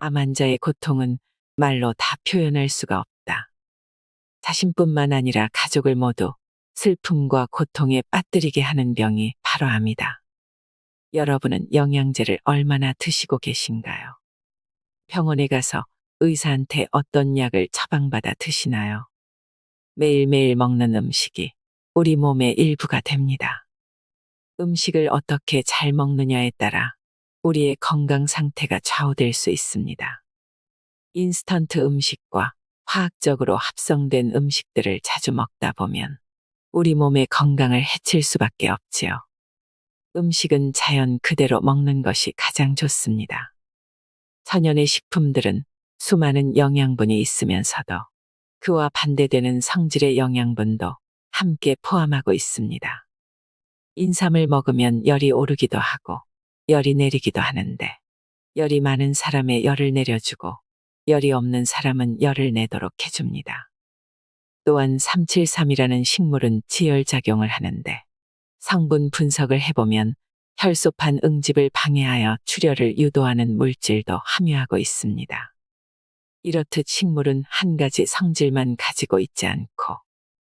암 환자의 고통은 말로 다 표현할 수가 없다. 자신뿐만 아니라 가족을 모두 슬픔과 고통에 빠뜨리게 하는 병이 바로 암이다. 여러분은 영양제를 얼마나 드시고 계신가요? 병원에 가서 의사한테 어떤 약을 처방받아 드시나요? 매일매일 먹는 음식이 우리 몸의 일부가 됩니다. 음식을 어떻게 잘 먹느냐에 따라 우리의 건강 상태가 좌우될 수 있습니다. 인스턴트 음식과 화학적으로 합성된 음식들을 자주 먹다 보면 우리 몸의 건강을 해칠 수밖에 없지요. 음식은 자연 그대로 먹는 것이 가장 좋습니다. 천연의 식품들은 수많은 영양분이 있으면서도 그와 반대되는 성질의 영양분도 함께 포함하고 있습니다. 인삼을 먹으면 열이 오르기도 하고 열이 내리기도 하는데 열이 많은 사람의 열을 내려주고 열이 없는 사람은 열을 내도록 해줍니다. 또한 373이라는 식물은 지혈작용을 하는데 성분 분석을 해보면 혈소판 응집을 방해하여 출혈을 유도하는 물질도 함유하고 있습니다. 이렇듯 식물은 한 가지 성질만 가지고 있지 않고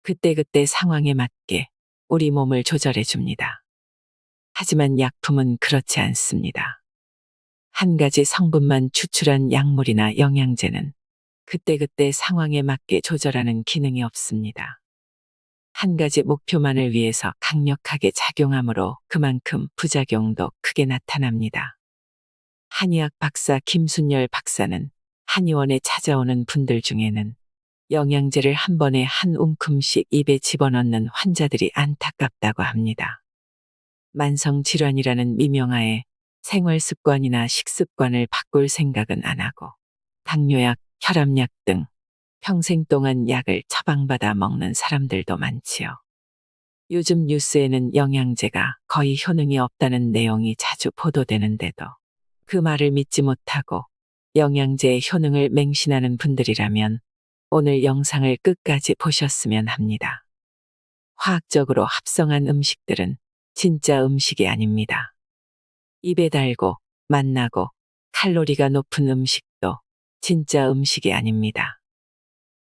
그때그때 상황에 맞게 우리 몸을 조절해 줍니다. 하지만 약품은 그렇지 않습니다. 한 가지 성분만 추출한 약물이나 영양제는 그때그때 상황에 맞게 조절하는 기능이 없습니다. 한 가지 목표만을 위해서 강력하게 작용하므로 그만큼 부작용도 크게 나타납니다. 한의학 박사 김순열 박사는 한의원에 찾아오는 분들 중에는 영양제를 한 번에 한 움큼씩 입에 집어넣는 환자들이 안타깝다고 합니다. 만성질환이라는 미명하에 생활습관이나 식습관을 바꿀 생각은 안 하고 당뇨약, 혈압약 등 평생 동안 약을 처방받아 먹는 사람들도 많지요. 요즘 뉴스에는 영양제가 거의 효능이 없다는 내용이 자주 보도되는데도 그 말을 믿지 못하고 영양제의 효능을 맹신하는 분들이라면 오늘 영상을 끝까지 보셨으면 합니다. 화학적으로 합성한 음식들은 진짜 음식이 아닙니다. 입에 달고 맛나고 칼로리가 높은 음식도 진짜 음식이 아닙니다.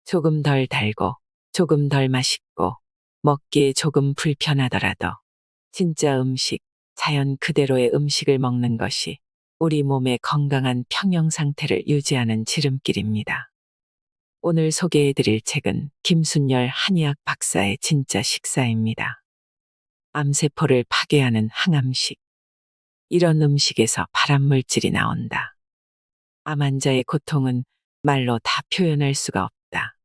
조금 덜 달고 조금 덜 맛있고 먹기에 조금 불편하더라도 진짜 음식, 자연 그대로의 음식을 먹는 것이 우리 몸의 건강한 평형 상태를 유지하는 지름길입니다. 오늘 소개해드릴 책은 김순열 한의학 박사의 진짜 식사입니다. 암세포를 파괴하는 항암식. 이런 음식에서 발암물질이 나온다. 암 환자의 고통은 말로 다 표현할 수가 없다.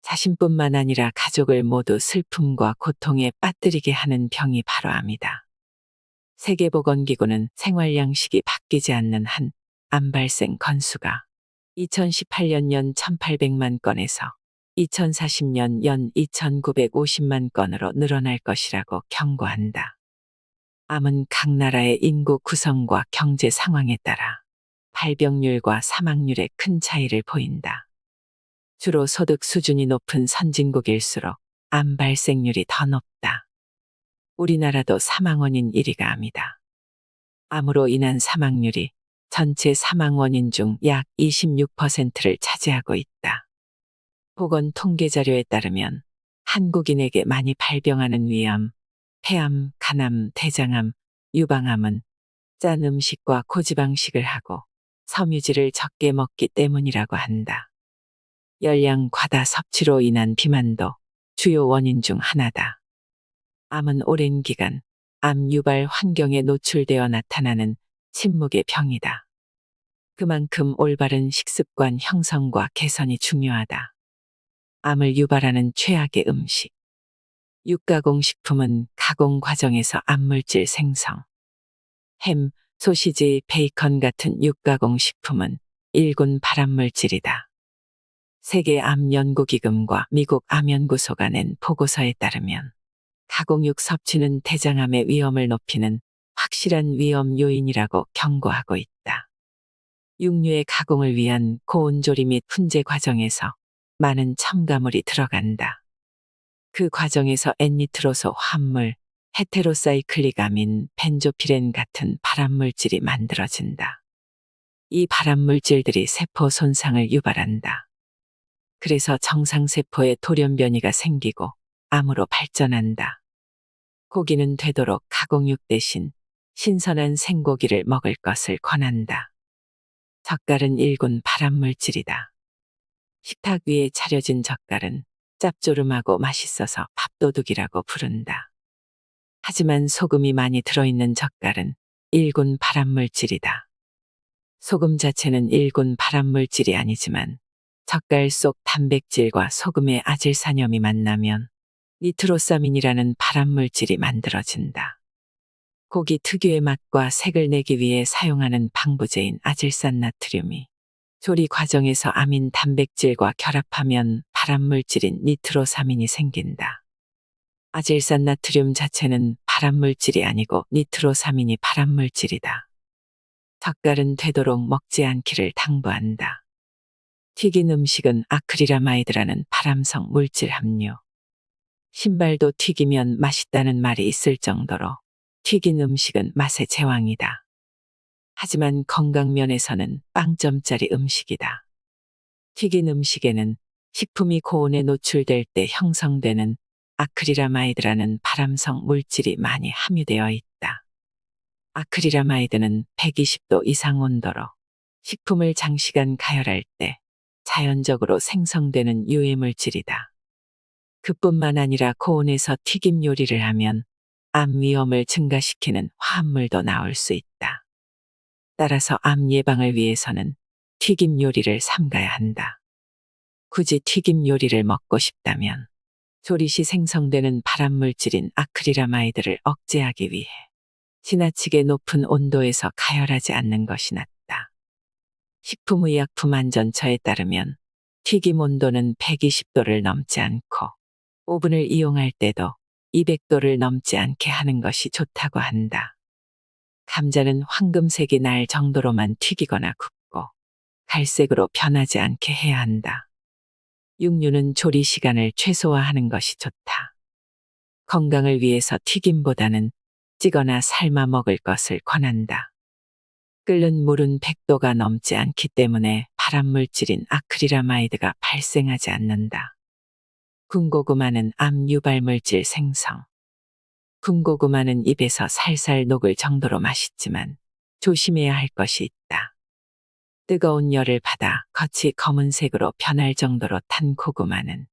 자신뿐만 아니라 가족을 모두 슬픔과 고통에 빠뜨리게 하는 병이 바로 암이다. 세계보건기구는 생활양식이 바뀌지 않는 한 암 발생 건수가 2018년 연 1,800만 건에서 2040년 연 2,950만 건으로 늘어날 것이라고 경고한다. 암은 각 나라의 인구 구성과 경제 상황에 따라 발병률과 사망률에 큰 차이를 보인다. 주로 소득 수준이 높은 선진국일수록 암 발생률이 더 높다. 우리나라도 사망 원인 1위가 암이다. 암으로 인한 사망률이 전체 사망 원인 중 약 26%를 차지하고 있다. 보건 통계 자료에 따르면 한국인에게 많이 발병하는 위암, 폐암, 간암, 대장암, 유방암은 짠 음식과 고지방식을 하고 섬유질을 적게 먹기 때문이라고 한다. 열량 과다 섭취로 인한 비만도 주요 원인 중 하나다. 암은 오랜 기간 암 유발 환경에 노출되어 나타나는 침묵의 병이다. 그만큼 올바른 식습관 형성과 개선이 중요하다. 암을 유발하는 최악의 음식. 육가공식품은 가공 과정에서 암물질 생성. 햄, 소시지, 베이컨 같은 육가공식품은 일군 발암물질이다. 세계암연구기금과 미국 암연구소가 낸 보고서에 따르면 가공육 섭취는 대장암의 위험을 높이는 확실한 위험 요인이라고 경고하고 있다. 육류의 가공을 위한 고온조리 및 훈제 과정에서 많은 첨가물이 들어간다. 그 과정에서 N니트로소 화합물, 헤테로사이클릭아민, 벤조피렌 같은 발암물질이 만들어진다. 이 발암물질들이 세포 손상을 유발한다. 그래서 정상세포에 돌연변이가 생기고 암으로 발전한다. 고기는 되도록 가공육 대신 신선한 생고기를 먹을 것을 권한다. 젓갈은 일군 발암물질이다. 식탁 위에 차려진 젓갈은 짭조름하고 맛있어서 밥도둑이라고 부른다. 하지만 소금이 많이 들어있는 젓갈은 일군 발암물질이다. 소금 자체는 일군 발암물질이 아니지만 젓갈 속 단백질과 소금의 아질산염이 만나면 니트로사민이라는 발암물질이 만들어진다. 고기 특유의 맛과 색을 내기 위해 사용하는 방부제인 아질산나트륨이 조리 과정에서 아민 단백질과 결합하면 발암물질인 니트로사민이 생긴다. 아질산나트륨 자체는 발암물질이 아니고 니트로사민이 발암물질이다. 젓갈은 되도록 먹지 않기를 당부한다. 튀긴 음식은 아크릴아마이드라는 발암성 물질 함유. 신발도 튀기면 맛있다는 말이 있을 정도로 튀긴 음식은 맛의 제왕이다. 하지만 건강면에서는 빵점짜리 음식이다. 튀긴 음식에는 식품이 고온에 노출될 때 형성되는 아크릴아마이드라는 발암성 물질이 많이 함유되어 있다. 아크릴아마이드는 120도 이상 온도로 식품을 장시간 가열할 때 자연적으로 생성되는 유해물질이다. 그뿐만 아니라 고온에서 튀김 요리를 하면 암 위험을 증가시키는 화합물도 나올 수 있다. 따라서 암 예방을 위해서는 튀김 요리를 삼가야 한다. 굳이 튀김 요리를 먹고 싶다면 조리 시 생성되는 발암물질인 아크릴아마이드를 억제하기 위해 지나치게 높은 온도에서 가열하지 않는 것이 낫다. 식품의약품안전처에 따르면 튀김 온도는 120도를 넘지 않고 오븐을 이용할 때도 200도를 넘지 않게 하는 것이 좋다고 한다. 감자는 황금색이 날 정도로만 튀기거나 굽고 갈색으로 변하지 않게 해야 한다. 육류는 조리 시간을 최소화하는 것이 좋다. 건강을 위해서 튀김보다는 찌거나 삶아 먹을 것을 권한다. 끓는 물은 100도가 넘지 않기 때문에 발암물질인 아크릴아마이드가 발생하지 않는다. 군고구마는 암 유발물질 생성. 군고구마는 입에서 살살 녹을 정도로 맛있지만 조심해야 할 것이 있다. 뜨거운 열을 받아 겉이 검은색으로 변할 정도로 탄 고구마는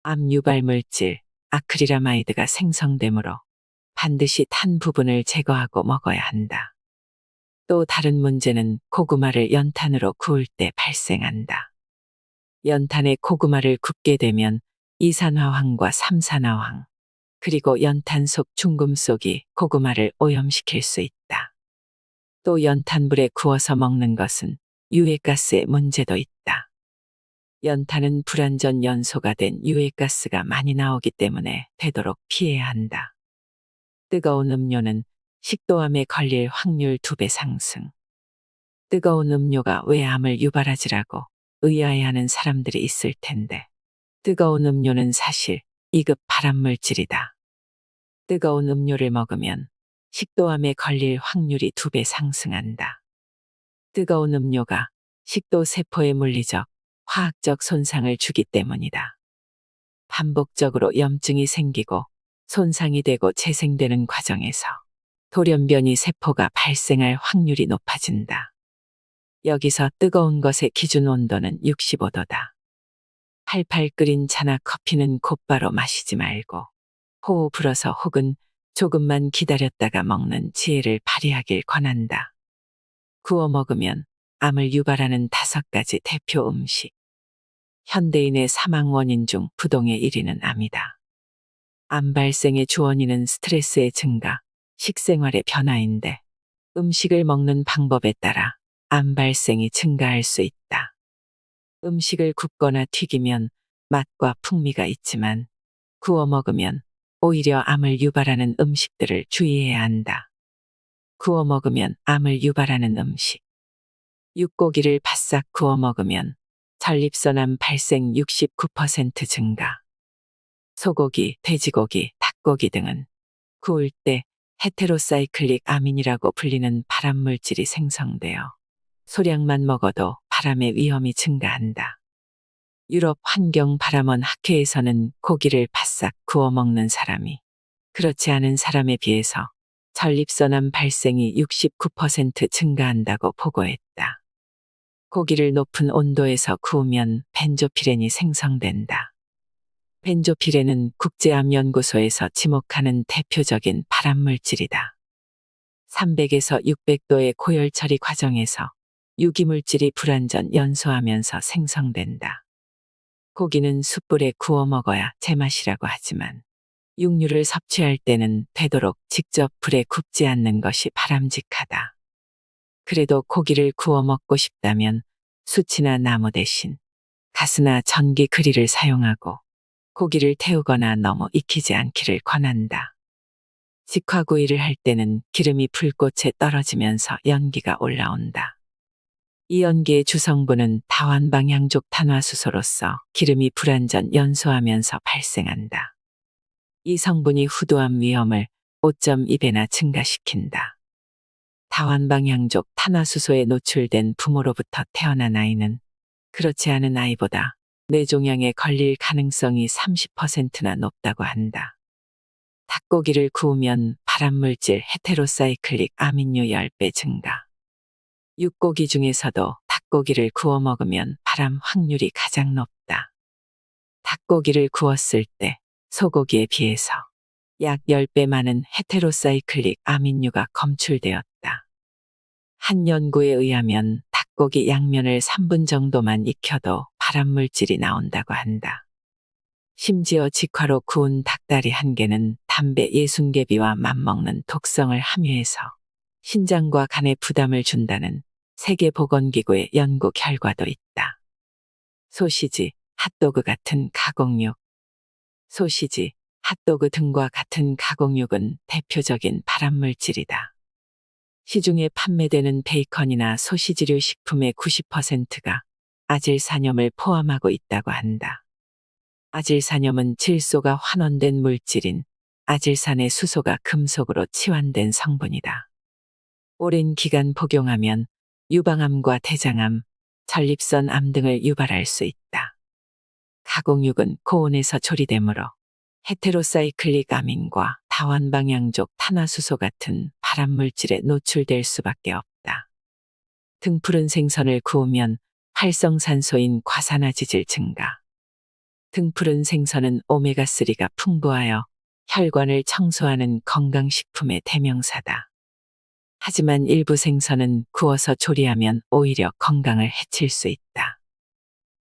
암 유발물질 아크릴아마이드가 생성되므로 반드시 탄 부분을 제거하고 먹어야 한다. 또 다른 문제는 고구마를 연탄으로 구울 때 발생한다. 연탄에 고구마를 굽게 되면 이산화황과 삼산화황, 그리고 연탄 속 중금속이 고구마를 오염시킬 수 있다. 또 연탄불에 구워서 먹는 것은 유해가스의 문제도 있다. 연탄은 불완전 연소가 된 유해가스가 많이 나오기 때문에 되도록 피해야 한다. 뜨거운 음료는 식도암에 걸릴 확률 2배 상승. 뜨거운 음료가 왜 암을 유발하지라고 의아해하는 사람들이 있을 텐데, 뜨거운 음료는 사실 2급 발암물질이다. 뜨거운 음료를 먹으면 식도암에 걸릴 확률이 2배 상승한다. 뜨거운 음료가 식도 세포에 물리적, 화학적 손상을 주기 때문이다. 반복적으로 염증이 생기고 손상이 되고 재생되는 과정에서 돌연변이 세포가 발생할 확률이 높아진다. 여기서 뜨거운 것의 기준 온도는 65도다. 팔팔 끓인 차나 커피는 곧바로 마시지 말고 호호 불어서 혹은 조금만 기다렸다가 먹는 지혜를 발휘하길 권한다. 구워 먹으면 암을 유발하는 5가지 대표 음식. 현대인의 사망 원인 중 부동의 1위는 암이다. 암 발생의 주원인은 스트레스의 증가, 식생활의 변화인데 음식을 먹는 방법에 따라 암 발생이 증가할 수 있다. 음식을 굽거나 튀기면 맛과 풍미가 있지만 구워 먹으면 오히려 암을 유발하는 음식들을 주의해야 한다. 구워 먹으면 암을 유발하는 음식. 육고기를 바싹 구워 먹으면 전립선암 발생 69% 증가. 소고기, 돼지고기, 닭고기 등은 구울 때 헤테로사이클릭 아민이라고 불리는 발암물질이 생성되어 소량만 먹어도 바람의 위험이 증가한다. 유럽 환경바람원 학회에서는 고기를 바싹 구워 먹는 사람이 그렇지 않은 사람에 비해서 전립선암 발생이 69% 증가한다고 보고했다. 고기를 높은 온도에서 구우면 벤조피렌이 생성된다. 벤조피렌은 국제암연구소에서 지목하는 대표적인 발암물질이다. 300에서 600도의 고열 처리 과정에서 유기물질이 불완전 연소하면서 생성된다. 고기는 숯불에 구워 먹어야 제맛이라고 하지만 육류를 섭취할 때는 되도록 직접 불에 굽지 않는 것이 바람직하다. 그래도 고기를 구워 먹고 싶다면 숯이나 나무 대신 가스나 전기 그릴을 사용하고 고기를 태우거나 너무 익히지 않기를 권한다. 직화구이를 할 때는 기름이 불꽃에 떨어지면서 연기가 올라온다. 이 연기의 주성분은 다완방향족 탄화수소로서 기름이 불완전 연소하면서 발생한다. 이 성분이 후두암 위험을 5.2배나 증가시킨다. 다완방향족 탄화수소에 노출된 부모로부터 태어난 아이는 그렇지 않은 아이보다 뇌종양에 걸릴 가능성이 30%나 높다고 한다. 닭고기를 구우면 발암물질 헤테로사이클릭 아민류 10배 증가. 육고기 중에서도 닭고기를 구워 먹으면 발암 확률이 가장 높다. 닭고기를 구웠을 때 소고기에 비해서 약 10배 많은 헤테로사이클릭 아민류가 검출되었다. 한 연구에 의하면 닭고기 양면을 3분 정도만 익혀도 발암물질이 나온다고 한다. 심지어 직화로 구운 닭다리 한 개는 담배 60개비와 맞먹는 독성을 함유해서 신장과 간에 부담을 준다는 세계보건기구의 연구 결과도 있다. 소시지, 핫도그 같은 가공육. 소시지, 핫도그 등과 같은 가공육은 대표적인 발암물질이다. 시중에 판매되는 베이컨이나 소시지류 식품의 90%가 아질산염을 포함하고 있다고 한다. 아질산염은 질소가 환원된 물질인 아질산의 수소가 금속으로 치환된 성분이다. 오랜 기간 복용하면 유방암과 대장암, 전립선암 등을 유발할 수 있다. 가공육은 고온에서 조리되므로 헤테로사이클릭 아민과 다완방향족 탄화수소 같은 발암물질에 노출될 수밖에 없다. 등푸른 생선을 구우면 활성산소인 과산화지질 증가. 등푸른 생선은 오메가3가 풍부하여 혈관을 청소하는 건강식품의 대명사다. 하지만 일부 생선은 구워서 조리하면 오히려 건강을 해칠 수 있다.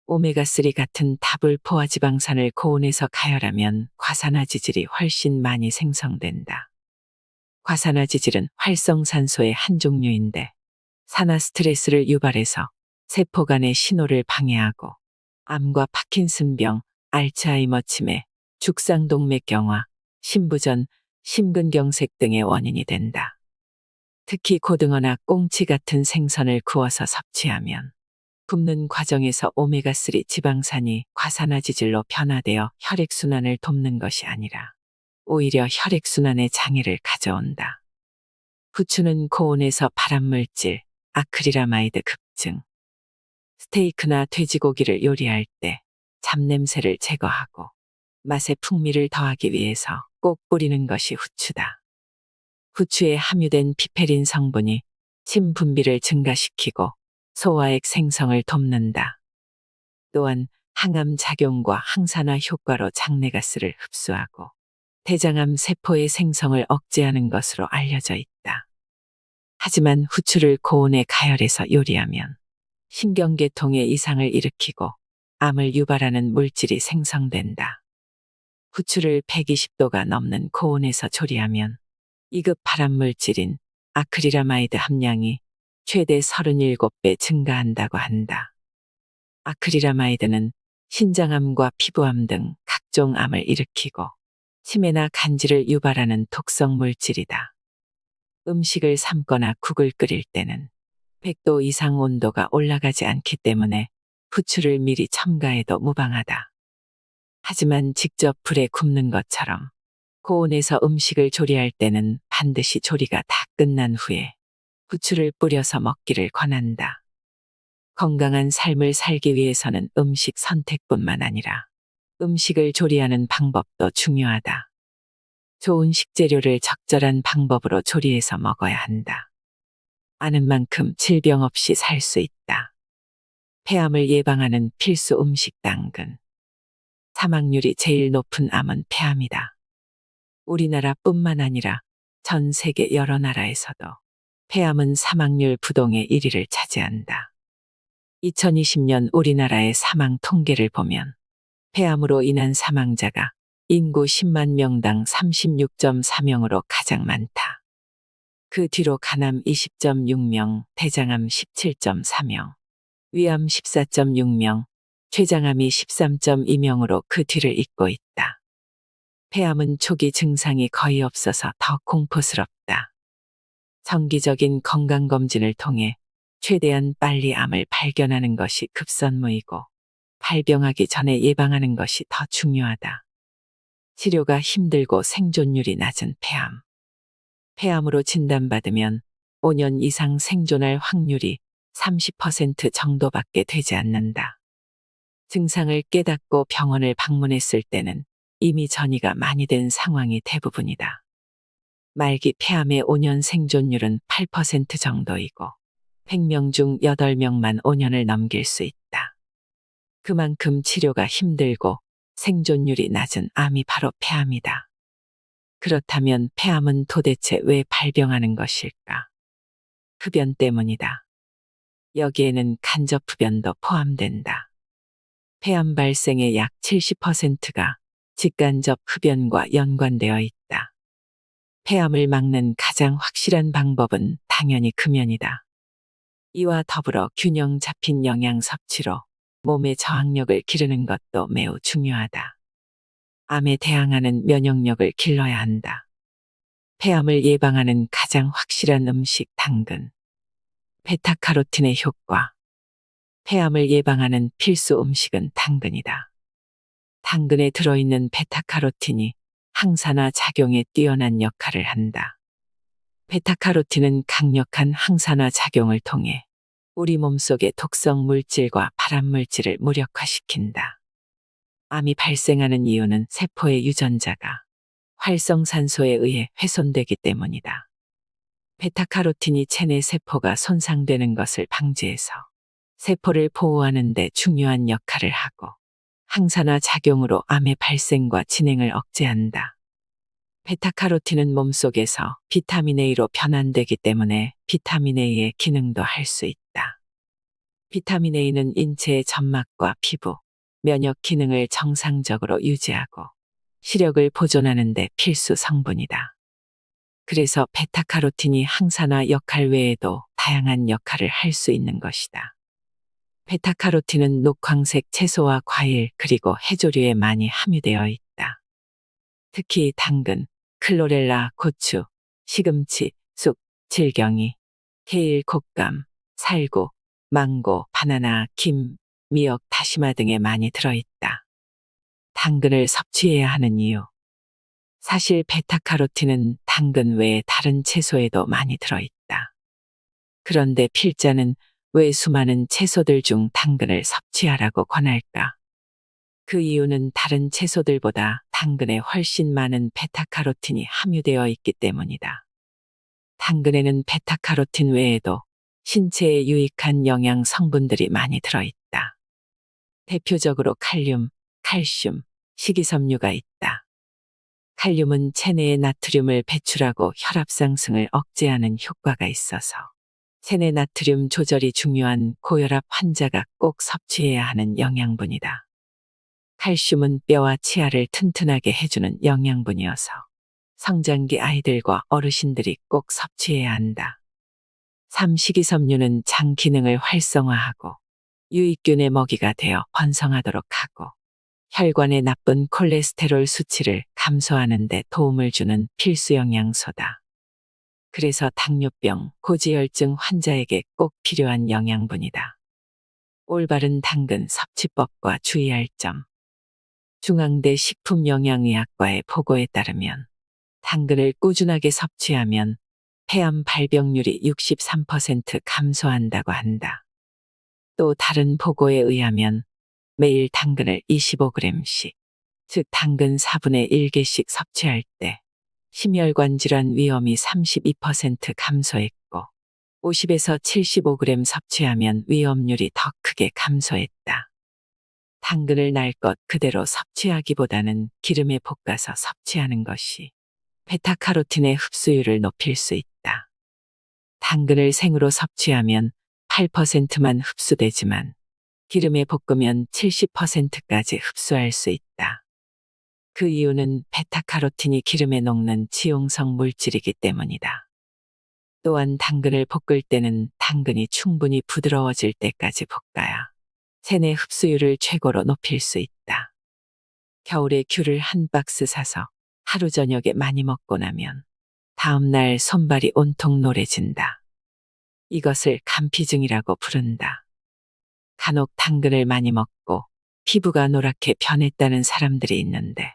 오메가3 같은 다불 포화지방산을 고온에서 가열하면 과산화지질이 훨씬 많이 생성된다. 과산화지질은 활성산소의 한 종류인데 산화 스트레스를 유발해서 세포 간의 신호를 방해하고 암과 파킨슨병, 알츠하이머 치매, 죽상동맥경화, 심부전, 심근경색 등의 원인이 된다. 특히 고등어나 꽁치 같은 생선을 구워서 섭취하면 굽는 과정에서 오메가3 지방산이 과산화지질로 변화되어 혈액순환을 돕는 것이 아니라 오히려 혈액순환에 장애를 가져온다. 부추는 고온에서 발암물질, 아크릴아마이드 급증. 스테이크나 돼지고기를 요리할 때 잡냄새를 제거하고 맛의 풍미를 더하기 위해서 꼭 뿌리는 것이 후추다. 후추에 함유된 피페린 성분이 침 분비를 증가시키고 소화액 생성을 돕는다. 또한 항암 작용과 항산화 효과로 장내가스를 흡수하고 대장암 세포의 생성을 억제하는 것으로 알려져 있다. 하지만 후추를 고온에 가열해서 요리하면 신경계통에 이상을 일으키고 암을 유발하는 물질이 생성된다. 후추를 120도가 넘는 고온에서 조리하면 2급 발암물질인 아크릴아마이드 함량이 최대 37배 증가한다고 한다. 아크릴아마이드는 신장암과 피부암 등 각종 암을 일으키고 치매나 간질을 유발하는 독성 물질이다. 음식을 삶거나 국을 끓일 때는 100도 이상 온도가 올라가지 않기 때문에 후추를 미리 첨가해도 무방하다. 하지만 직접 불에 굽는 것처럼 고온에서 음식을 조리할 때는 반드시 조리가 다 끝난 후에 후추를 뿌려서 먹기를 권한다. 건강한 삶을 살기 위해서는 음식 선택뿐만 아니라 음식을 조리하는 방법도 중요하다. 좋은 식재료를 적절한 방법으로 조리해서 먹어야 한다. 아는 만큼 질병 없이 살 수 있다. 폐암을 예방하는 필수 음식 당근. 사망률이 제일 높은 암은 폐암이다. 우리나라뿐만 아니라 전 세계 여러 나라에서도 폐암은 사망률 부동의 1위를 차지한다. 2020년 우리나라의 사망 통계를 보면 폐암으로 인한 사망자가 인구 10만 명당 36.4명으로 가장 많다. 그 뒤로 간암 20.6명, 대장암 17.4명, 위암 14.6명, 췌장암이 13.2명으로 그 뒤를 잇고 있다. 폐암은 초기 증상이 거의 없어서 더 공포스럽다. 정기적인 건강검진을 통해 최대한 빨리 암을 발견하는 것이 급선무이고 발병하기 전에 예방하는 것이 더 중요하다. 치료가 힘들고 생존율이 낮은 폐암. 폐암으로 진단받으면 5년 이상 생존할 확률이 30% 정도밖에 되지 않는다. 증상을 깨닫고 병원을 방문했을 때는 이미 전이가 많이 된 상황이 대부분이다. 말기 폐암의 5년 생존율은 8% 정도이고 100명 중 8명만 5년을 넘길 수 있다. 그만큼 치료가 힘들고 생존율이 낮은 암이 바로 폐암이다. 그렇다면 폐암은 도대체 왜 발병하는 것일까? 흡연 때문이다. 여기에는 간접 흡연도 포함된다. 폐암 발생의 약 70%가 직간접 흡연과 연관되어 있다. 폐암을 막는 가장 확실한 방법은 당연히 금연이다. 이와 더불어 균형 잡힌 영양 섭취로 몸의 저항력을 기르는 것도 매우 중요하다. 암에 대항하는 면역력을 길러야 한다. 폐암을 예방하는 가장 확실한 음식 당근. 베타카로틴의 효과. 폐암을 예방하는 필수 음식은 당근이다. 당근에 들어있는 베타카로틴이 항산화 작용에 뛰어난 역할을 한다. 베타카로틴은 강력한 항산화 작용을 통해 우리 몸속의 독성 물질과 발암물질을 무력화시킨다. 암이 발생하는 이유는 세포의 유전자가 활성산소에 의해 훼손되기 때문이다. 베타카로틴이 체내 세포가 손상되는 것을 방지해서 세포를 보호하는 데 중요한 역할을 하고 항산화 작용으로 암의 발생과 진행을 억제한다. 베타카로틴은 몸속에서 비타민 A로 변환되기 때문에 비타민 A의 기능도 할 수 있다. 비타민 A는 인체의 점막과 피부, 면역 기능을 정상적으로 유지하고 시력을 보존하는 데 필수 성분이다. 그래서 베타카로틴이 항산화 역할 외에도 다양한 역할을 할 수 있는 것이다. 베타카로틴은 녹황색 채소와 과일 그리고 해조류에 많이 함유되어 있다. 특히 당근, 클로렐라, 고추, 시금치, 쑥, 질경이, 케일, 곶감, 살구, 망고, 바나나, 김, 미역, 다시마 등에 많이 들어있다. 당근을 섭취해야 하는 이유. 사실 베타카로틴은 당근 외에 다른 채소에도 많이 들어있다. 그런데 필자는 왜 수많은 채소들 중 당근을 섭취하라고 권할까? 그 이유는 다른 채소들보다 당근에 훨씬 많은 베타카로틴이 함유되어 있기 때문이다. 당근에는 베타카로틴 외에도 신체에 유익한 영양 성분들이 많이 들어있다. 대표적으로 칼륨, 칼슘, 식이섬유가 있다. 칼륨은 체내의 나트륨을 배출하고 혈압 상승을 억제하는 효과가 있어서 체내 나트륨 조절이 중요한 고혈압 환자가 꼭 섭취해야 하는 영양분이다. 칼슘은 뼈와 치아를 튼튼하게 해주는 영양분이어서 성장기 아이들과 어르신들이 꼭 섭취해야 한다. 식이섬유는 장 기능을 활성화하고 유익균의 먹이가 되어 번성하도록 하고 혈관의 나쁜 콜레스테롤 수치를 감소하는 데 도움을 주는 필수 영양소다. 그래서 당뇨병, 고지혈증 환자에게 꼭 필요한 영양분이다. 올바른 당근 섭취법과 주의할 점. 중앙대 식품영양의학과의 보고에 따르면 당근을 꾸준하게 섭취하면 폐암 발병률이 63% 감소한다고 한다. 또 다른 보고에 의하면 매일 당근을 25g씩, 즉 당근 4분의 1개씩 섭취할 때 심혈관 질환 위험이 32% 감소했고 50에서 75g 섭취하면 위험률이 더 크게 감소했다. 당근을 날 것 그대로 섭취하기보다는 기름에 볶아서 섭취하는 것이 베타카로틴의 흡수율을 높일 수 있다. 당근을 생으로 섭취하면 8%만 흡수되지만 기름에 볶으면 70%까지 흡수할 수 있다. 그 이유는 베타카로틴이 기름에 녹는 지용성 물질이기 때문이다. 또한 당근을 볶을 때는 당근이 충분히 부드러워질 때까지 볶아야 체내 흡수율을 최고로 높일 수 있다. 겨울에 귤을 한 박스 사서 하루 저녁에 많이 먹고 나면 다음날 손발이 온통 노래진다. 이것을 간피증이라고 부른다. 간혹 당근을 많이 먹고 피부가 노랗게 변했다는 사람들이 있는데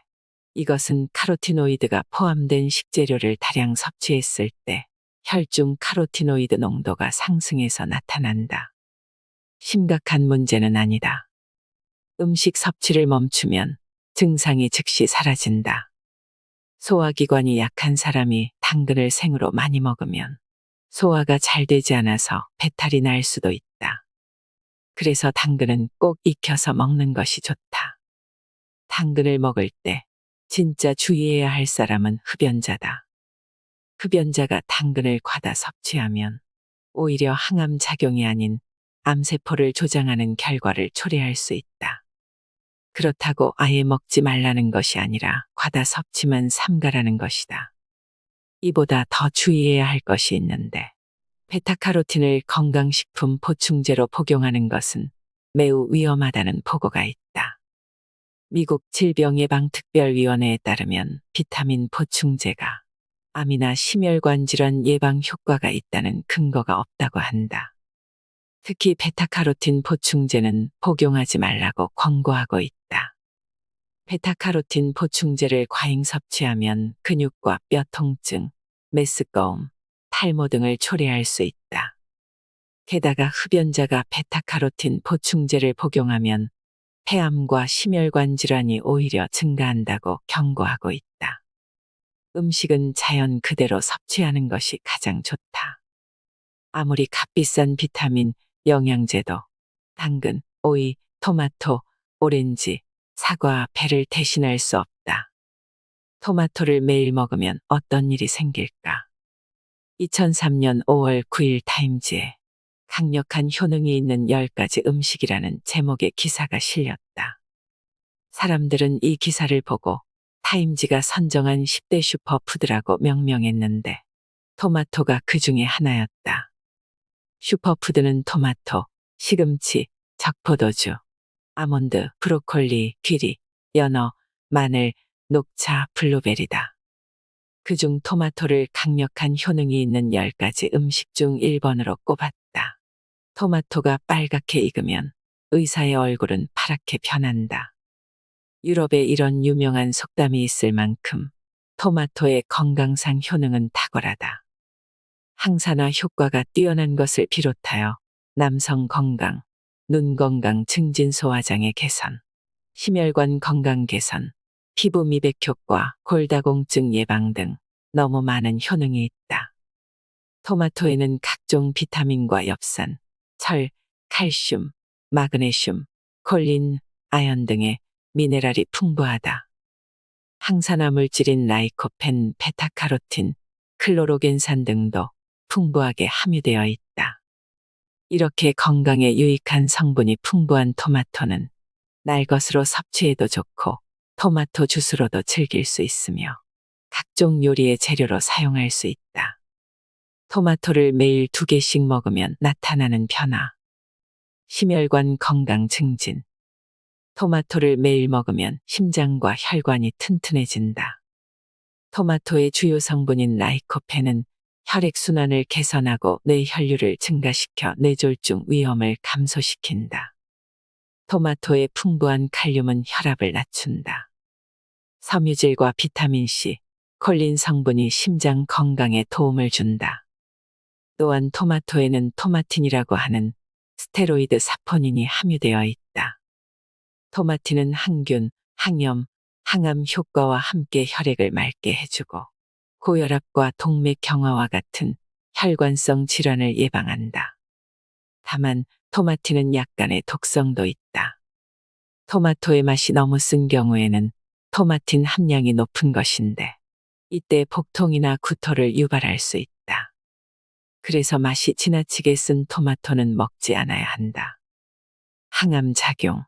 이것은 카로티노이드가 포함된 식재료를 다량 섭취했을 때 혈중 카로티노이드 농도가 상승해서 나타난다. 심각한 문제는 아니다. 음식 섭취를 멈추면 증상이 즉시 사라진다. 소화기관이 약한 사람이 당근을 생으로 많이 먹으면 소화가 잘 되지 않아서 배탈이 날 수도 있다. 그래서 당근은 꼭 익혀서 먹는 것이 좋다. 당근을 먹을 때 진짜 주의해야 할 사람은 흡연자다. 흡연자가 당근을 과다 섭취하면 오히려 항암 작용이 아닌 암세포를 조장하는 결과를 초래할 수 있다. 그렇다고 아예 먹지 말라는 것이 아니라 과다 섭취만 삼가라는 것이다. 이보다 더 주의해야 할 것이 있는데 베타카로틴을 건강식품 보충제로 복용하는 것은 매우 위험하다는 보고가 있다. 미국 질병예방특별위원회에 따르면 비타민 보충제가 암이나 심혈관 질환 예방 효과가 있다는 근거가 없다고 한다. 특히 베타카로틴 보충제는 복용하지 말라고 권고하고 있다. 베타카로틴 보충제를 과잉 섭취하면 근육과 뼈 통증, 메스꺼움, 탈모 등을 초래할 수 있다. 게다가 흡연자가 베타카로틴 보충제를 복용하면 폐암과 심혈관 질환이 오히려 증가한다고 경고하고 있다. 음식은 자연 그대로 섭취하는 것이 가장 좋다. 아무리 값비싼 비타민, 영양제도 당근, 오이, 토마토, 오렌지, 사과, 배를 대신할 수 없다. 토마토를 매일 먹으면 어떤 일이 생길까? 2003년 5월 9일 타임지에 강력한 효능이 있는 10가지 음식이라는 제목의 기사가 실렸다. 사람들은 이 기사를 보고 타임지가 선정한 10대 슈퍼푸드라고 명명했는데 토마토가 그 중에 하나였다. 슈퍼푸드는 토마토, 시금치, 적포도주, 아몬드, 브로콜리, 귀리, 연어, 마늘, 녹차, 블루베리다. 그중 토마토를 강력한 효능이 있는 10가지 음식 중 1번으로 꼽았다. 토마토가 빨갛게 익으면 의사의 얼굴은 파랗게 변한다. 유럽에 이런 유명한 속담이 있을 만큼 토마토의 건강상 효능은 탁월하다. 항산화 효과가 뛰어난 것을 비롯하여 남성 건강, 눈 건강 증진 소화장애 개선, 심혈관 건강 개선, 피부 미백 효과, 골다공증 예방 등 너무 많은 효능이 있다. 토마토에는 각종 비타민과 엽산, 철, 칼슘, 마그네슘, 콜린, 아연 등의 미네랄이 풍부하다. 항산화 물질인 라이코펜, 베타카로틴, 클로로겐산 등도 풍부하게 함유되어 있다. 이렇게 건강에 유익한 성분이 풍부한 토마토는 날것으로 섭취해도 좋고 토마토 주스로도 즐길 수 있으며 각종 요리의 재료로 사용할 수 있다. 토마토를 매일 2개씩 먹으면 나타나는 변화. 심혈관 건강 증진. 토마토를 매일 먹으면 심장과 혈관이 튼튼해진다. 토마토의 주요 성분인 라이코펜은 혈액순환을 개선하고 뇌혈류를 증가시켜 뇌졸중 위험을 감소시킨다. 토마토의 풍부한 칼륨은 혈압을 낮춘다. 섬유질과 비타민C, 콜린 성분이 심장 건강에 도움을 준다. 또한 토마토에는 토마틴이라고 하는 스테로이드 사포닌이 함유되어 있다. 토마티는 항균, 항염, 항암 효과와 함께 혈액을 맑게 해주고 고혈압과 동맥 경화와 같은 혈관성 질환을 예방한다. 다만 토마티는 약간의 독성도 있다. 토마토의 맛이 너무 쓴 경우에는 토마틴 함량이 높은 것인데 이때 복통이나 구토를 유발할 수 있다. 그래서 맛이 지나치게 쓴 토마토는 먹지 않아야 한다. 항암 작용.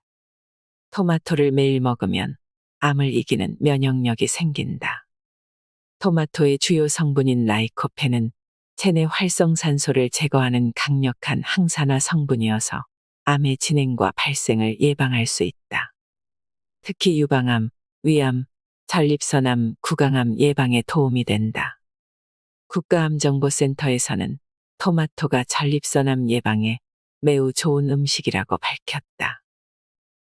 토마토를 매일 먹으면 암을 이기는 면역력이 생긴다. 토마토의 주요 성분인 라이코펜은 체내 활성산소를 제거하는 강력한 항산화 성분이어서 암의 진행과 발생을 예방할 수 있다. 특히 유방암, 위암, 전립선암, 구강암 예방에 도움이 된다. 국가암정보센터에서는 토마토가 전립선암 예방에 매우 좋은 음식이라고 밝혔다.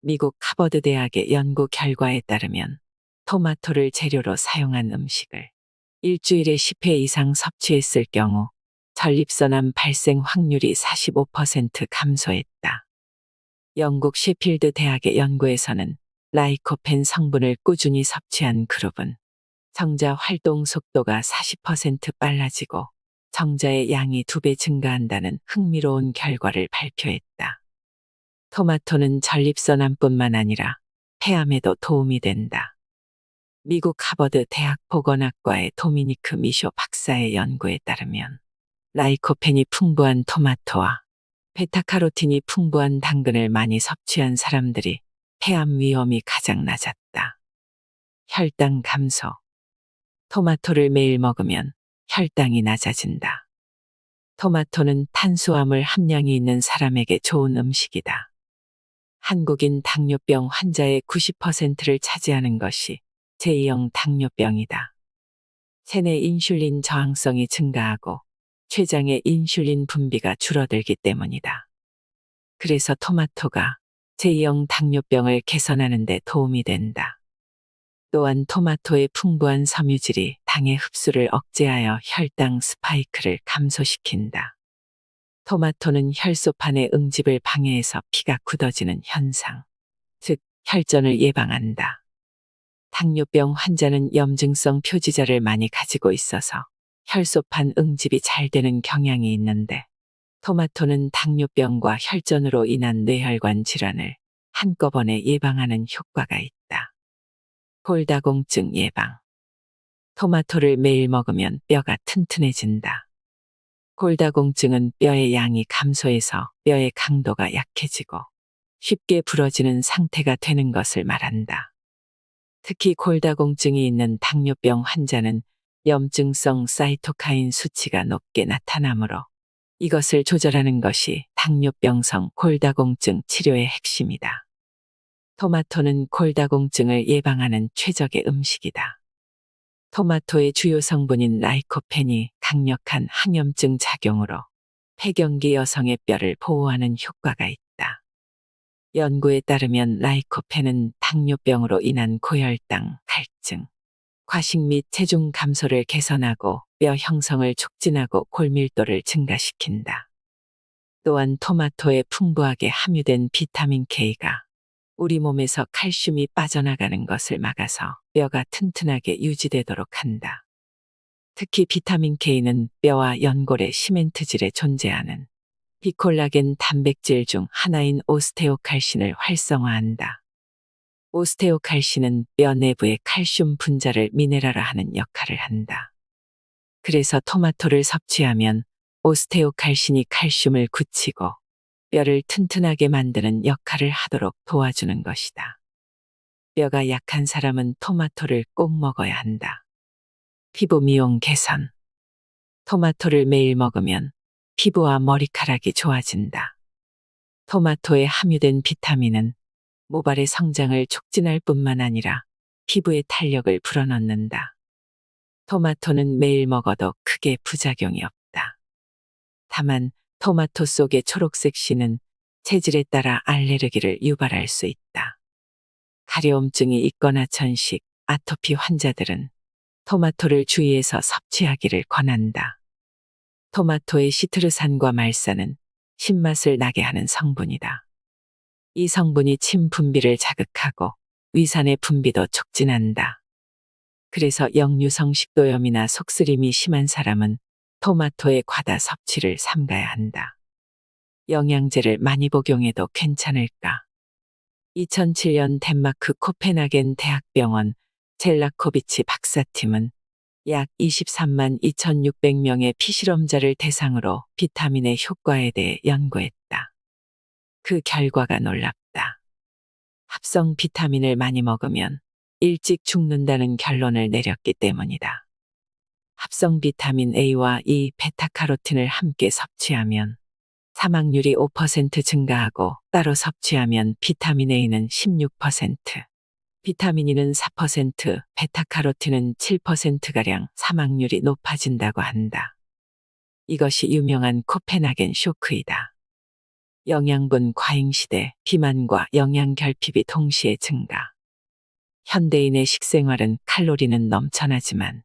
미국 하버드 대학의 연구 결과에 따르면 토마토를 재료로 사용한 음식을 일주일에 10회 이상 섭취했을 경우 전립선암 발생 확률이 45% 감소했다. 영국 셰필드 대학의 연구에서는 라이코펜 성분을 꾸준히 섭취한 그룹은 정자 활동 속도가 40% 빨라지고 정자의 양이 2배 증가한다는 흥미로운 결과를 발표했다. 토마토는 전립선암뿐만 아니라 폐암에도 도움이 된다. 미국 하버드 대학 보건학과의 도미니크 미쇼 박사의 연구에 따르면 라이코펜이 풍부한 토마토와 베타카로틴이 풍부한 당근을 많이 섭취한 사람들이 폐암 위험이 가장 낮았다. 혈당 감소. 토마토를 매일 먹으면 혈당이 낮아진다. 토마토는 탄수화물 함량이 있는 사람에게 좋은 음식이다. 한국인 당뇨병 환자의 90%를 차지하는 것이 제2형 당뇨병이다. 체내 인슐린 저항성이 증가하고 췌장의 인슐린 분비가 줄어들기 때문이다. 그래서 토마토가 제2형 당뇨병을 개선하는 데 도움이 된다. 또한 토마토의 풍부한 섬유질이 당의 흡수를 억제하여 혈당 스파이크를 감소시킨다. 토마토는 혈소판의 응집을 방해해서 피가 굳어지는 현상, 즉 혈전을 예방한다. 당뇨병 환자는 염증성 표지자를 많이 가지고 있어서 혈소판 응집이 잘 되는 경향이 있는데 토마토는 당뇨병과 혈전으로 인한 뇌혈관 질환을 한꺼번에 예방하는 효과가 있다. 골다공증 예방. 토마토를 매일 먹으면 뼈가 튼튼해진다. 골다공증은 뼈의 양이 감소해서 뼈의 강도가 약해지고 쉽게 부러지는 상태가 되는 것을 말한다. 특히 골다공증이 있는 당뇨병 환자는 염증성 사이토카인 수치가 높게 나타나므로 이것을 조절하는 것이 당뇨병성 골다공증 치료의 핵심이다. 토마토는 골다공증을 예방하는 최적의 음식이다. 토마토의 주요 성분인 라이코펜이 강력한 항염증 작용으로 폐경기 여성의 뼈를 보호하는 효과가 있다. 연구에 따르면 라이코펜은 당뇨병으로 인한 고혈당, 갈증, 과식 및 체중 감소를 개선하고 뼈 형성을 촉진하고 골밀도를 증가시킨다. 또한 토마토에 풍부하게 함유된 비타민 K가 우리 몸에서 칼슘이 빠져나가는 것을 막아서 뼈가 튼튼하게 유지되도록 한다. 특히 비타민 K는 뼈와 연골의 시멘트질에 존재하는 비콜라겐 단백질 중 하나인 오스테오칼신을 활성화한다. 오스테오칼신은 뼈 내부의 칼슘 분자를 미네랄화하는 역할을 한다. 그래서 토마토를 섭취하면 오스테오칼신이 칼슘을 굳히고 뼈를 튼튼하게 만드는 역할을 하도록 도와주는 것이다. 뼈가 약한 사람은 토마토를 꼭 먹어야 한다. 피부 미용 개선. 토마토를 매일 먹으면 피부와 머리카락이 좋아진다. 토마토에 함유된 비타민은 모발의 성장을 촉진할 뿐만 아니라 피부의 탄력을 불어넣는다. 토마토는 매일 먹어도 크게 부작용이 없다. 다만 토마토 속의 초록색 씨는 체질에 따라 알레르기를 유발할 수 있다. 가려움증이 있거나 천식, 아토피 환자들은 토마토를 주의해서 섭취하기를 권한다. 토마토의 시트르산과 말산은 신맛을 나게 하는 성분이다. 이 성분이 침 분비를 자극하고 위산의 분비도 촉진한다. 그래서 역류성 식도염이나 속쓰림이 심한 사람은 토마토의 과다 섭취를 삼가야 한다. 영양제를 많이 복용해도 괜찮을까? 2007년 덴마크 코펜하겐 대학병원 젤라코비치 박사팀은 약 23만 2,600명의 피실험자를 대상으로 비타민의 효과에 대해 연구했다. 그 결과가 놀랍다. 합성 비타민을 많이 먹으면 일찍 죽는다는 결론을 내렸기 때문이다. 합성 비타민 A와 E, 베타카로틴을 함께 섭취하면 사망률이 5% 증가하고 따로 섭취하면 비타민 A는 16%, 비타민 E는 4%, 베타카로틴은 7%가량 사망률이 높아진다고 한다. 이것이 유명한 코펜하겐 쇼크이다. 영양분 과잉 시대, 비만과 영양 결핍이 동시에 증가. 현대인의 식생활은 칼로리는 넘쳐나지만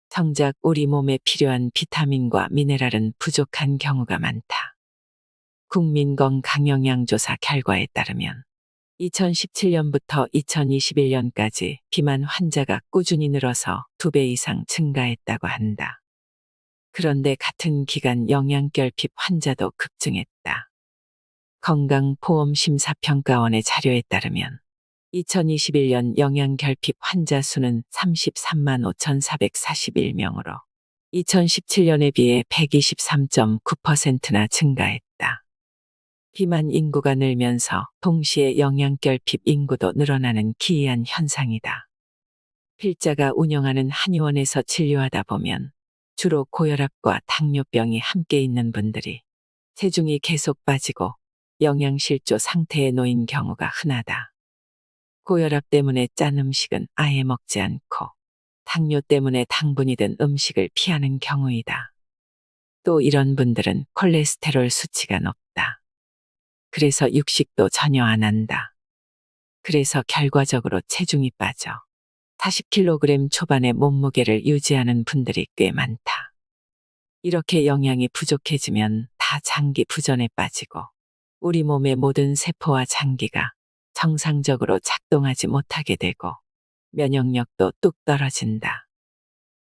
정작 우리 몸에 필요한 비타민과 미네랄은 부족한 경우가 많다. 국민건강영양조사 결과에 따르면 2017년부터 2021년까지 비만 환자가 꾸준히 늘어서 2배 이상 증가했다고 한다. 그런데 같은 기간 영양결핍 환자도 급증했다. 건강보험심사평가원의 자료에 따르면 2021년 영양결핍 환자 수는 33만 5,441명으로 2017년에 비해 123.9%나 증가했다. 비만 인구가 늘면서 동시에 영양결핍 인구도 늘어나는 기이한 현상이다. 필자가 운영하는 한의원에서 진료하다 보면 주로 고혈압과 당뇨병이 함께 있는 분들이 체중이 계속 빠지고 영양실조 상태에 놓인 경우가 흔하다. 고혈압 때문에 짠 음식은 아예 먹지 않고 당뇨 때문에 당분이 든 음식을 피하는 경우이다. 또 이런 분들은 콜레스테롤 수치가 높다. 그래서 육식도 전혀 안 한다. 그래서 결과적으로 체중이 빠져 40kg 초반의 몸무게를 유지하는 분들이 꽤 많다. 이렇게 영양이 부족해지면 다 장기 부전에 빠지고 우리 몸의 모든 세포와 장기가 정상적으로 작동하지 못하게 되고 면역력도 뚝 떨어진다.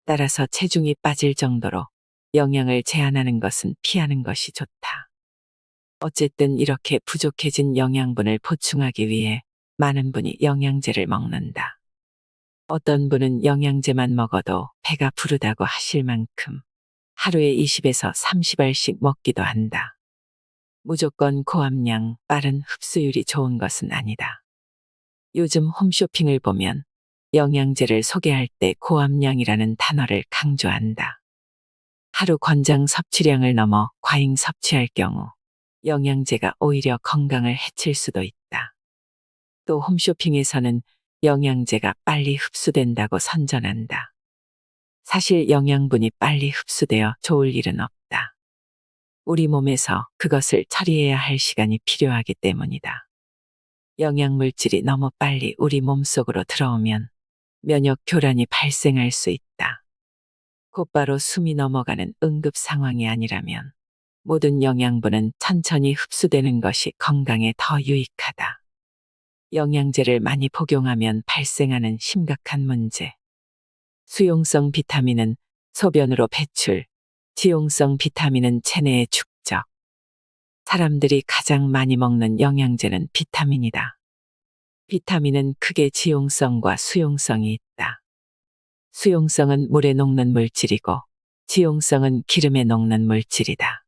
따라서 체중이 빠질 정도로 영양을 제한하는 것은 피하는 것이 좋다. 어쨌든 이렇게 부족해진 영양분을 보충하기 위해 많은 분이 영양제를 먹는다. 어떤 분은 영양제만 먹어도 배가 부르다고 하실 만큼 하루에 20에서 30알씩 먹기도 한다. 무조건 고함량, 빠른 흡수율이 좋은 것은 아니다. 요즘 홈쇼핑을 보면 영양제를 소개할 때 고함량이라는 단어를 강조한다. 하루 권장 섭취량을 넘어 과잉 섭취할 경우 영양제가 오히려 건강을 해칠 수도 있다. 또 홈쇼핑에서는 영양제가 빨리 흡수된다고 선전한다. 사실 영양분이 빨리 흡수되어 좋을 일은 없다. 우리 몸에서 그것을 처리해야 할 시간이 필요하기 때문이다. 영양물질이 너무 빨리 우리 몸속으로 들어오면 면역 교란이 발생할 수 있다. 곧바로 숨이 넘어가는 응급 상황이 아니라면 모든 영양분은 천천히 흡수되는 것이 건강에 더 유익하다. 영양제를 많이 복용하면 발생하는 심각한 문제. 수용성 비타민은 소변으로 배출, 지용성 비타민은 체내에 축적. 사람들이 가장 많이 먹는 영양제는 비타민이다. 비타민은 크게 지용성과 수용성이 있다. 수용성은 물에 녹는 물질이고 지용성은 기름에 녹는 물질이다.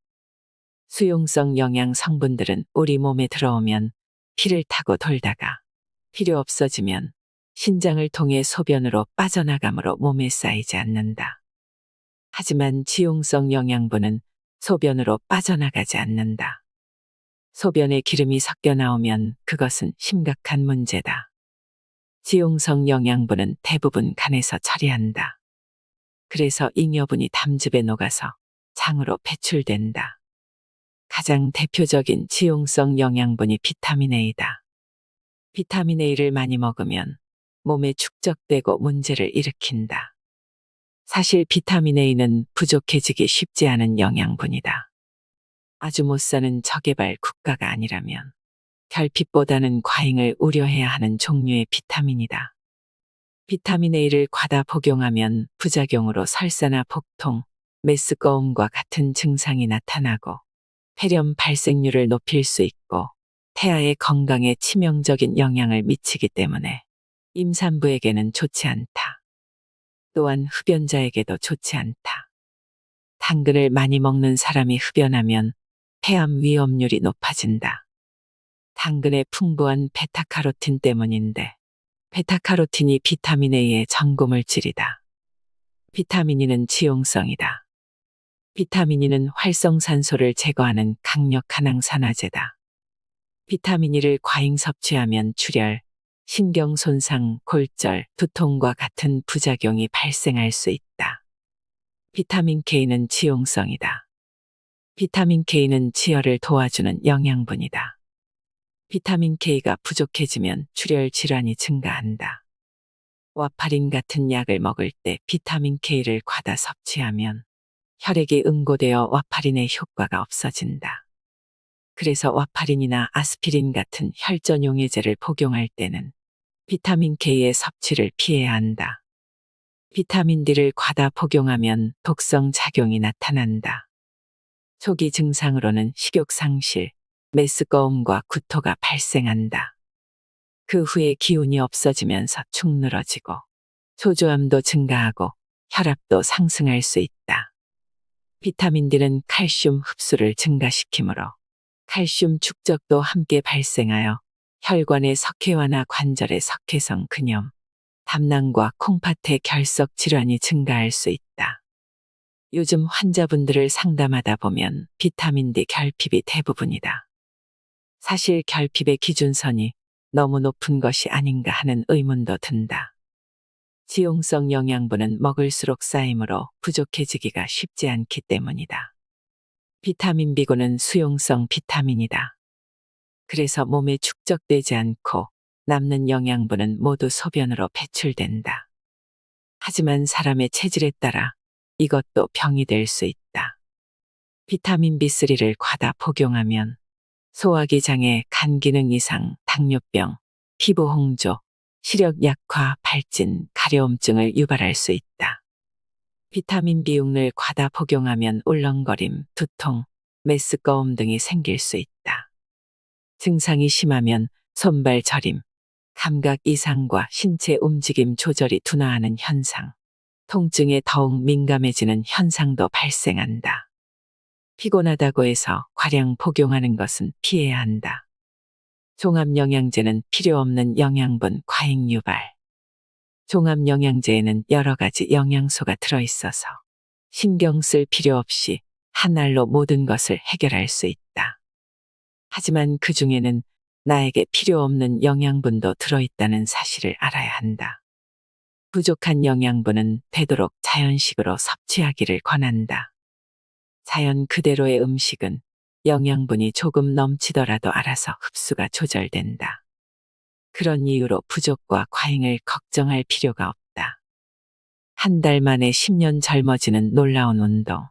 수용성 영양 성분들은 우리 몸에 들어오면 피를 타고 돌다가 필요 없어지면 신장을 통해 소변으로 빠져나가므로 몸에 쌓이지 않는다. 하지만 지용성 영양분은 소변으로 빠져나가지 않는다. 소변에 기름이 섞여 나오면 그것은 심각한 문제다. 지용성 영양분은 대부분 간에서 처리한다. 그래서 잉여분이 담즙에 녹아서 장으로 배출된다. 가장 대표적인 지용성 영양분이 비타민 A다. 비타민 A를 많이 먹으면 몸에 축적되고 문제를 일으킨다. 사실 비타민 A는 부족해지기 쉽지 않은 영양분이다. 아주 못 사는 저개발 국가가 아니라면 결핍보다는 과잉을 우려해야 하는 종류의 비타민이다. 비타민 A를 과다 복용하면 부작용으로 설사나 복통, 메스꺼움과 같은 증상이 나타나고 폐렴 발생률을 높일 수 있고 태아의 건강에 치명적인 영향을 미치기 때문에 임산부에게는 좋지 않다. 또한 흡연자에게도 좋지 않다. 당근을 많이 먹는 사람이 흡연하면 폐암 위험률이 높아진다. 당근의 풍부한 베타카로틴 때문인데 베타카로틴이 비타민 A의 전고물질이다. 비타민 E는 지용성이다. 비타민 E는 활성산소를 제거하는 강력한 항산화제다. 비타민 E를 과잉 섭취하면 출혈, 신경 손상, 골절, 두통과 같은 부작용이 발생할 수 있다. 비타민 K는 지용성이다. 비타민 K는 지혈을 도와주는 영양분이다. 비타민 K가 부족해지면 출혈 질환이 증가한다. 와파린 같은 약을 먹을 때 비타민 K를 과다 섭취하면 혈액이 응고되어 와파린의 효과가 없어진다. 그래서 와파린이나 아스피린 같은 혈전용해제를 복용할 때는 비타민 K의 섭취를 피해야 한다. 비타민 D를 과다 복용하면 독성 작용이 나타난다. 초기 증상으로는 식욕 상실, 메스꺼움과 구토가 발생한다. 그 후에 기운이 없어지면서 축 늘어지고 초조함도 증가하고 혈압도 상승할 수 있다. 비타민 D는 칼슘 흡수를 증가시키므로 칼슘 축적도 함께 발생하여 혈관의 석회화나 관절의 석회성 근염, 담낭과 콩팥의 결석 질환이 증가할 수 있다. 요즘 환자분들을 상담하다 보면 비타민 D 결핍이 대부분이다. 사실 결핍의 기준선이 너무 높은 것이 아닌가 하는 의문도 든다. 지용성 영양분은 먹을수록 쌓이므로 부족해지기가 쉽지 않기 때문이다. 비타민 B군은 수용성 비타민이다. 그래서 몸에 축적되지 않고 남는 영양분은 모두 소변으로 배출된다. 하지만 사람의 체질에 따라 이것도 병이 될 수 있다. 비타민 B3를 과다 복용하면 소화기 장애, 간 기능 이상, 당뇨병, 피부 홍조, 시력 약화, 발진, 가려움증을 유발할 수 있다. 비타민 B6를 과다 복용하면 울렁거림, 두통, 메스꺼움 등이 생길 수 있다. 증상이 심하면 손발 저림, 감각 이상과 신체 움직임 조절이 둔화하는 현상, 통증에 더욱 민감해지는 현상도 발생한다. 피곤하다고 해서 과량 복용하는 것은 피해야 한다. 종합영양제는 필요 없는 영양분 과잉 유발. 종합영양제에는 여러 가지 영양소가 들어있어서 신경 쓸 필요 없이 한 알로 모든 것을 해결할 수 있다. 하지만 그 중에는 나에게 필요 없는 영양분도 들어있다는 사실을 알아야 한다. 부족한 영양분은 되도록 자연식으로 섭취하기를 권한다. 자연 그대로의 음식은 영양분이 조금 넘치더라도 알아서 흡수가 조절된다. 그런 이유로 부족과 과잉을 걱정할 필요가 없다. 한 달 만에 10년 젊어지는 놀라운 운동.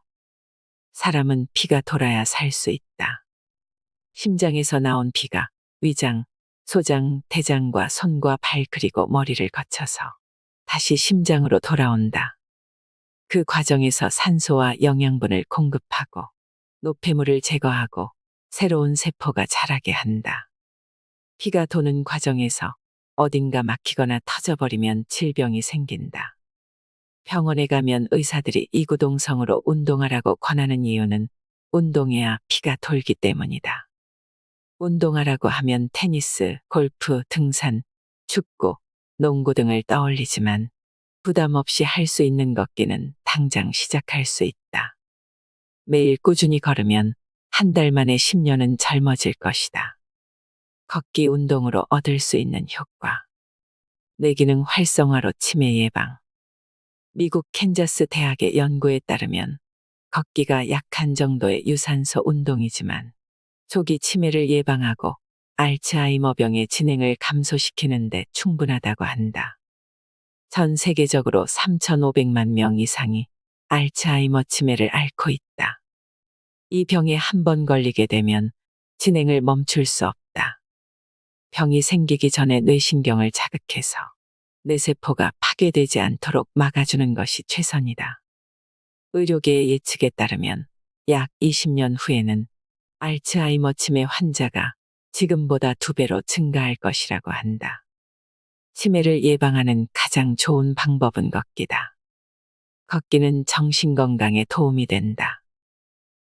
사람은 피가 돌아야 살 수 있다. 심장에서 나온 피가 위장, 소장, 대장과 손과 발 그리고 머리를 거쳐서 다시 심장으로 돌아온다. 그 과정에서 산소와 영양분을 공급하고 노폐물을 제거하고 새로운 세포가 자라게 한다. 피가 도는 과정에서 어딘가 막히거나 터져버리면 질병이 생긴다. 병원에 가면 의사들이 이구동성으로 운동하라고 권하는 이유는 운동해야 피가 돌기 때문이다. 운동하라고 하면 테니스, 골프, 등산, 축구, 농구 등을 떠올리지만 부담 없이 할 수 있는 걷기는 당장 시작할 수 있다. 매일 꾸준히 걸으면 한 달 만에 10년은 젊어질 것이다. 걷기 운동으로 얻을 수 있는 효과. 뇌기능 활성화로 치매 예방. 미국 캔자스 대학의 연구에 따르면 걷기가 약한 정도의 유산소 운동이지만 조기 치매를 예방하고 알츠하이머병의 진행을 감소시키는 데 충분하다고 한다. 전 세계적으로 3,500만 명 이상이 알츠하이머 치매를 앓고 있다. 이 병에 한 번 걸리게 되면 진행을 멈출 수 없다. 병이 생기기 전에 뇌신경을 자극해서 뇌세포가 파괴되지 않도록 막아주는 것이 최선이다. 의료계의 예측에 따르면 약 20년 후에는 알츠하이머 치매 환자가 지금보다 2배로 증가할 것이라고 한다. 치매를 예방하는 가장 좋은 방법은 걷기다. 걷기는 정신건강에 도움이 된다.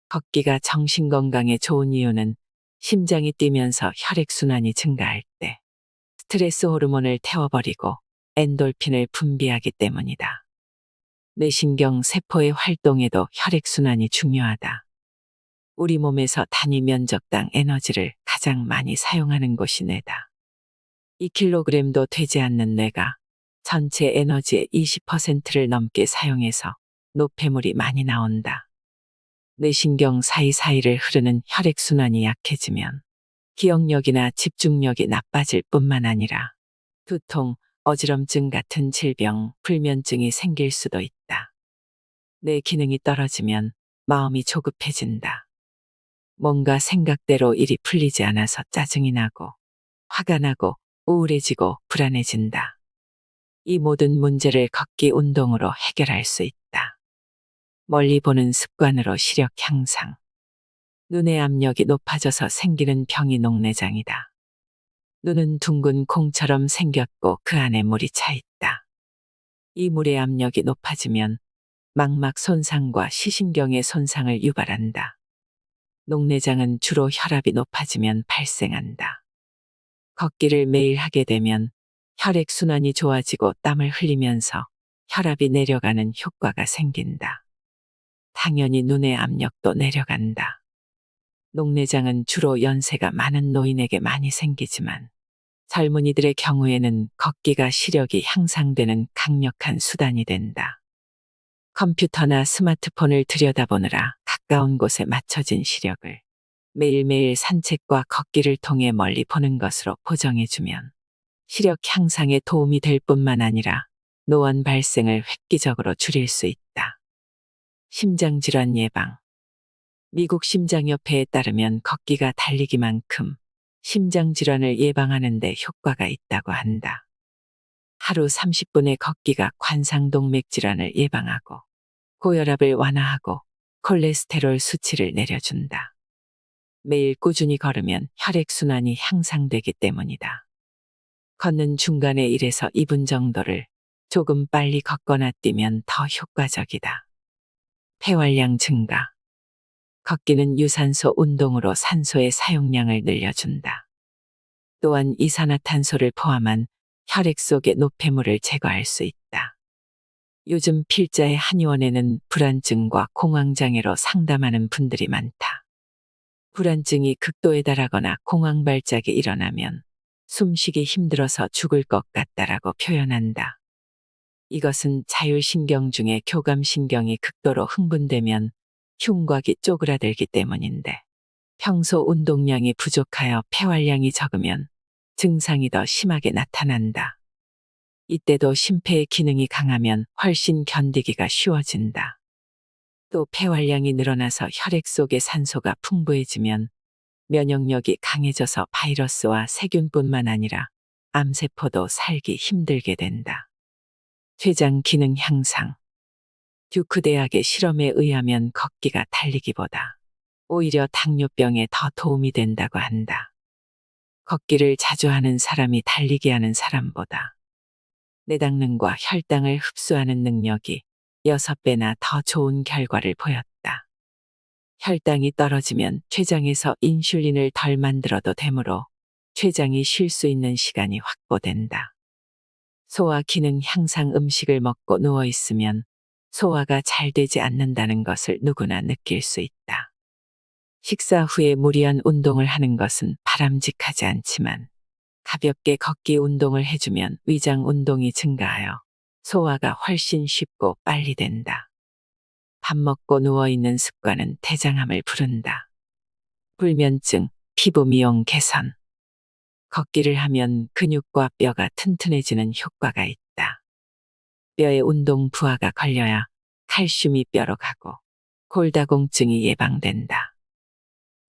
걷기가 정신건강에 좋은 이유는 심장이 뛰면서 혈액순환이 증가할 때 스트레스 호르몬을 태워버리고 엔돌핀을 분비하기 때문이다. 뇌신경 세포의 활동에도 혈액순환이 중요하다. 우리 몸에서 단위 면적당 에너지를 가장 많이 사용하는 곳이 뇌다. 2kg도 되지 않는 뇌가 전체 에너지의 20%를 넘게 사용해서 노폐물이 많이 나온다. 뇌신경 사이사이를 흐르는 혈액순환이 약해지면 기억력이나 집중력이 나빠질 뿐만 아니라 두통, 어지럼증 같은 질병, 불면증이 생길 수도 있다. 뇌 기능이 떨어지면 마음이 조급해진다. 뭔가 생각대로 일이 풀리지 않아서 짜증이 나고 화가 나고 우울해지고 불안해진다. 이 모든 문제를 걷기 운동으로 해결할 수 있다. 멀리 보는 습관으로 시력 향상. 눈의 압력이 높아져서 생기는 병이 녹내장이다. 눈은 둥근 콩처럼 생겼고 그 안에 물이 차 있다. 이 물의 압력이 높아지면 망막 손상과 시신경의 손상을 유발한다. 녹내장은 주로 혈압이 높아지면 발생한다. 걷기를 매일 하게 되면 혈액순환이 좋아지고 땀을 흘리면서 혈압이 내려가는 효과가 생긴다. 당연히 눈의 압력도 내려간다. 녹내장은 주로 연세가 많은 노인에게 많이 생기지만 젊은이들의 경우에는 걷기가 시력이 향상되는 강력한 수단이 된다. 컴퓨터나 스마트폰을 들여다보느라 가까운 곳에 맞춰진 시력을 매일매일 산책과 걷기를 통해 멀리 보는 것으로 고정해주면 시력 향상에 도움이 될 뿐만 아니라 노원 발생을 획기적으로 줄일 수 있다. 심장질환 예방. 미국 심장협회에 따르면 걷기가 달리기만큼 심장질환을 예방하는 데 효과가 있다고 한다. 하루 30분의 걷기가 관상동맥 질환을 예방하고 고혈압을 완화하고 콜레스테롤 수치를 내려준다. 매일 꾸준히 걸으면 혈액순환이 향상되기 때문이다. 걷는 중간에 1에서 2분 정도를 조금 빨리 걷거나 뛰면 더 효과적이다. 폐활량 증가. 걷기는 유산소 운동으로 산소의 사용량을 늘려준다. 또한 이산화탄소를 포함한 혈액 속의 노폐물을 제거할 수 있다. 요즘 필자의 한의원에는 불안증과 공황장애로 상담하는 분들이 많다. 불안증이 극도에 달하거나 공황 발작이 일어나면 숨쉬기 힘들어서 죽을 것 같다라고 표현한다. 이것은 자율신경 중에 교감신경이 극도로 흥분되면 흉곽이 쪼그라들기 때문인데 평소 운동량이 부족하여 폐활량이 적으면 증상이 더 심하게 나타난다. 이때도 심폐의 기능이 강하면 훨씬 견디기가 쉬워진다. 또 폐활량이 늘어나서 혈액 속의 산소가 풍부해지면 면역력이 강해져서 바이러스와 세균뿐만 아니라 암세포도 살기 힘들게 된다. 췌장 기능 향상. 듀크 대학의 실험에 의하면 걷기가 달리기보다 오히려 당뇨병에 더 도움이 된다고 한다. 걷기를 자주 하는 사람이 달리기 하는 사람보다 내당능과 혈당을 흡수하는 능력이 6배나 더 좋은 결과를 보였다. 혈당이 떨어지면 췌장에서 인슐린을 덜 만들어도 되므로 췌장이 쉴 수 있는 시간이 확보된다. 소화 기능 향상 음식을 먹고 누워 있으면 소화가 잘 되지 않는다는 것을 누구나 느낄 수 있다. 식사 후에 무리한 운동을 하는 것은 바람직하지 않지만 가볍게 걷기 운동을 해주면 위장 운동이 증가하여 소화가 훨씬 쉽고 빨리 된다. 밥 먹고 누워있는 습관은 대장암을 부른다. 불면증, 피부 미용 개선. 걷기를 하면 근육과 뼈가 튼튼해지는 효과가 있다. 뼈에 운동 부하가 걸려야 칼슘이 뼈로 가고 골다공증이 예방된다.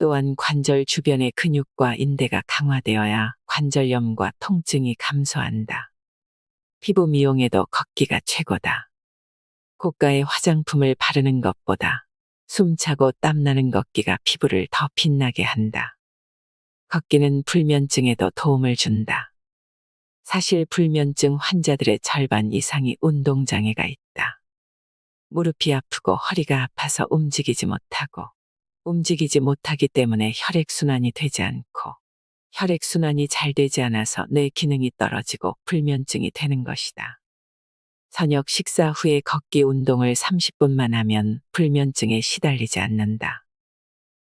또한 관절 주변의 근육과 인대가 강화되어야 관절염과 통증이 감소한다. 피부 미용에도 걷기가 최고다. 고가의 화장품을 바르는 것보다 숨차고 땀나는 걷기가 피부를 더 빛나게 한다. 걷기는 불면증에도 도움을 준다. 사실 불면증 환자들의 절반 이상이 운동장애가 있다. 무릎이 아프고 허리가 아파서 움직이지 못하기 때문에 혈액순환이 되지 않고 혈액순환이 잘 되지 않아서 뇌 기능이 떨어지고 불면증이 되는 것이다. 저녁 식사 후에 걷기 운동을 30분만 하면 불면증에 시달리지 않는다.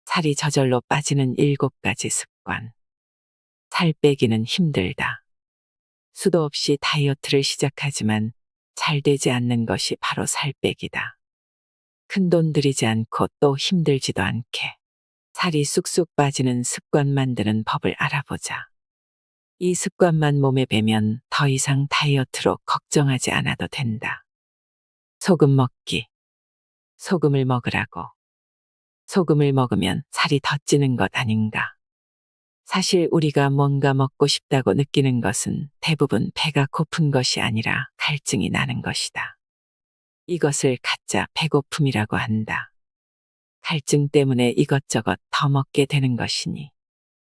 살이 저절로 빠지는 7가지 습관. 살 빼기는 힘들다. 수도 없이 다이어트를 시작하지만 잘 되지 않는 것이 바로 살 빼기다. 큰돈 들이지 않고 또 힘들지도 않게 살이 쑥쑥 빠지는 습관 만드는 법을 알아보자. 이 습관만 몸에 배면 더 이상 다이어트로 걱정하지 않아도 된다. 소금 먹기. 소금을 먹으라고. 소금을 먹으면 살이 더 찌는 것 아닌가. 사실 우리가 뭔가 먹고 싶다고 느끼는 것은 대부분 배가 고픈 것이 아니라 갈증이 나는 것이다. 이것을 가짜 배고픔이라고 한다. 갈증 때문에 이것저것 더 먹게 되는 것이니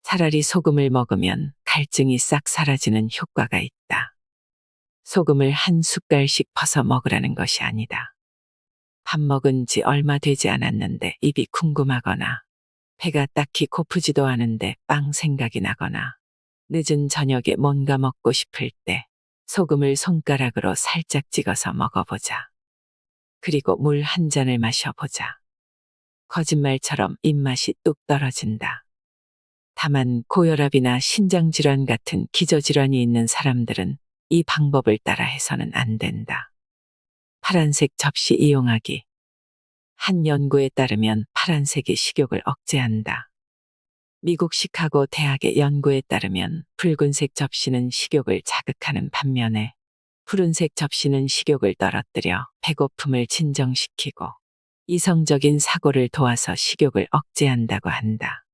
차라리 소금을 먹으면 갈증이 싹 사라지는 효과가 있다. 소금을 한 숟갈씩 퍼서 먹으라는 것이 아니다. 밥 먹은 지 얼마 되지 않았는데 입이 궁금하거나 배가 딱히 고프지도 않은데 빵 생각이 나거나 늦은 저녁에 뭔가 먹고 싶을 때 소금을 손가락으로 살짝 찍어서 먹어보자. 그리고 물 한 잔을 마셔보자. 거짓말처럼 입맛이 뚝 떨어진다. 다만 고혈압이나 신장질환 같은 기저질환이 있는 사람들은 이 방법을 따라 해서는 안 된다. 파란색 접시 이용하기. 한 연구에 따르면 파란색이 식욕을 억제한다. 미국 시카고 대학의 연구에 따르면 붉은색 접시는 식욕을 자극하는 반면에 푸른색 접시는 식욕을 떨어뜨려 배고픔을 진정시키고 이성적인 사고를 도와서 식욕을 억제한다고 한다.